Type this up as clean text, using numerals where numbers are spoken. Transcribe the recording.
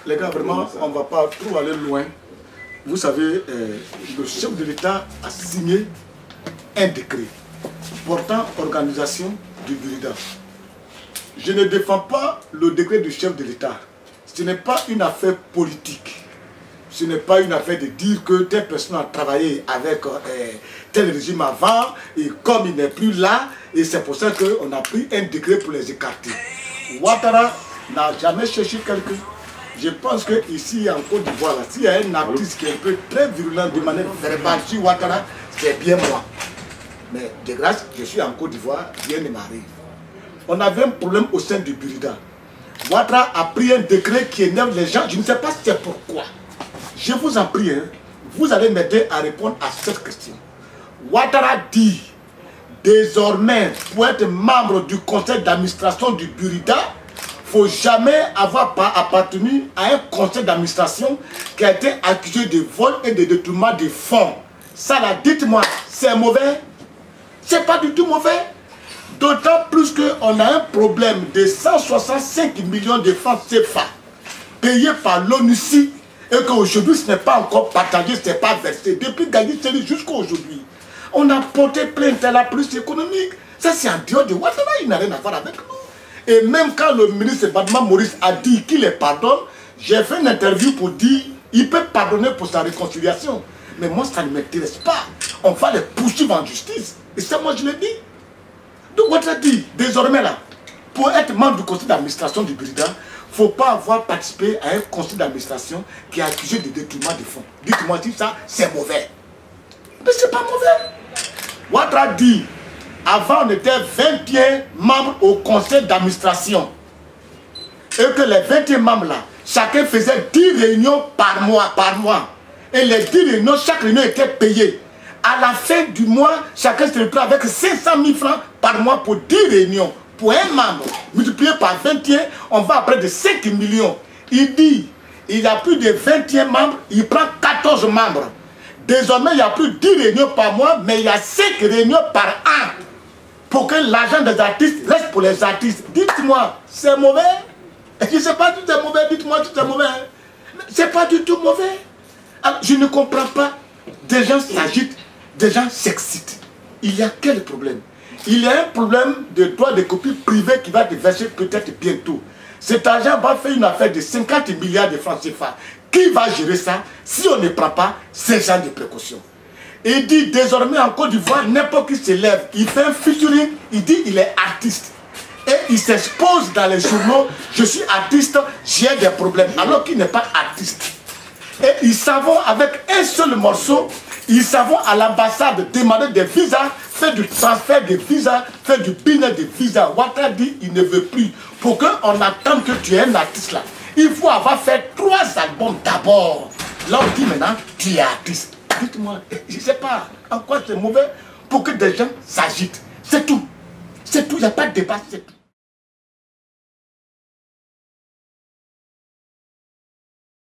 Les gars, vraiment, on ne va pas trop aller loin. Vous savez, le chef de l'État a signé un décret portant organisation du Burida. Je ne défends pas le décret du chef de l'État. Ce n'est pas une affaire politique. Ce n'est pas une affaire de dire que telle personne a travaillé avec tel régime avant et comme il n'est plus là, et c'est pour ça qu'on a pris un décret pour les écarter. Ouattara n'a jamais cherché quelqu'un. Je pense qu'ici en Côte d'Ivoire, s'il y a un artiste qui est un peu très virulent de manière verbale sur Ouattara, c'est bien moi. Mais de grâce, je suis en Côte d'Ivoire, rien ne m'arrive. On avait un problème au sein du Burida. Ouattara a pris un décret qui énerve les gens. Je ne sais pas c'est pourquoi. Je vous en prie, hein, vous allez m'aider à répondre à cette question. Ouattara dit, désormais, pour être membre du conseil d'administration du Burida, il ne faut jamais avoir appartenu à un conseil d'administration qui a été accusé de vol et de détournement de fonds. Ça là, dites-moi, c'est mauvais? C'est pas du tout mauvais. D'autant plus qu'on a un problème de 165 millions de francs CFA payés par l'ONUCI et qu'aujourd'hui ce n'est pas encore partagé, ce n'est pas versé. Depuis Gagné jusqu'à aujourd'hui, on a porté plainte à la police économique. Ça c'est en dehors de Ouattara, il n'a rien à voir avec nous. Et même quand le ministre Badma Maurice a dit qu'il les pardonne, j'ai fait une interview pour dire qu'il peut pardonner pour sa réconciliation. Mais moi ça ne m'intéresse pas. On va les poursuivre en justice. Et ça moi je le dis. Donc Ouattara dit, désormais là, pour être membre du conseil d'administration du Burida, il ne faut pas avoir participé à un conseil d'administration qui est accusé de détournement de fonds. Dites-moi si ça, c'est mauvais. Mais c'est pas mauvais. Ouattara dit, avant on était 21 membres au conseil d'administration. Et que les 21 membres là, chacun faisait 10 réunions par mois. Et les 10 réunions, chaque réunion était payée. À la fin du mois, chacun se retrouve avec 500 000 francs par mois pour 10 réunions. Pour un membre, multiplié par 21, on va à près de 5 millions. Il dit, il y a plus de 21 membres, il prend 14 membres. Désormais, il n'y a plus 10 réunions par mois, mais il y a 5 réunions par an. Pour que l'argent des artistes reste pour les artistes. Dites-moi, c'est mauvais? Je ne sais pas si c'est mauvais, dites-moi si c'est mauvais. C'est pas du tout mauvais. Alors, je ne comprends pas. Des gens s'agitent, des gens s'excitent. Il y a quel problème? Il y a un problème de droit de copie privée qui va te verser peut-être bientôt. Cet argent va faire une affaire de 50 milliards de francs CFA. Qui va gérer ça si on ne prend pas ces gens de précaution? Il dit désormais en Côte d'Ivoire, n'importe qui se lève, il fait un featuring, il dit il est artiste. Et il s'expose dans les journaux, je suis artiste, j'ai des problèmes, alors qu'il n'est pas artiste. Et ils savent avec un seul morceau, ils savent à l'ambassade demander des visas, faire du transfert de visas, faire du business de visas. Ouattara dit il ne veut plus. Pour qu'on attende que tu es un artiste là, il faut avoir fait 3 albums d'abord. Là on dit maintenant tu es artiste. Dites-moi, je ne sais pas en quoi c'est mauvais pour que des gens s'agitent. C'est tout. C'est tout, il n'y a pas de débat, c'est tout.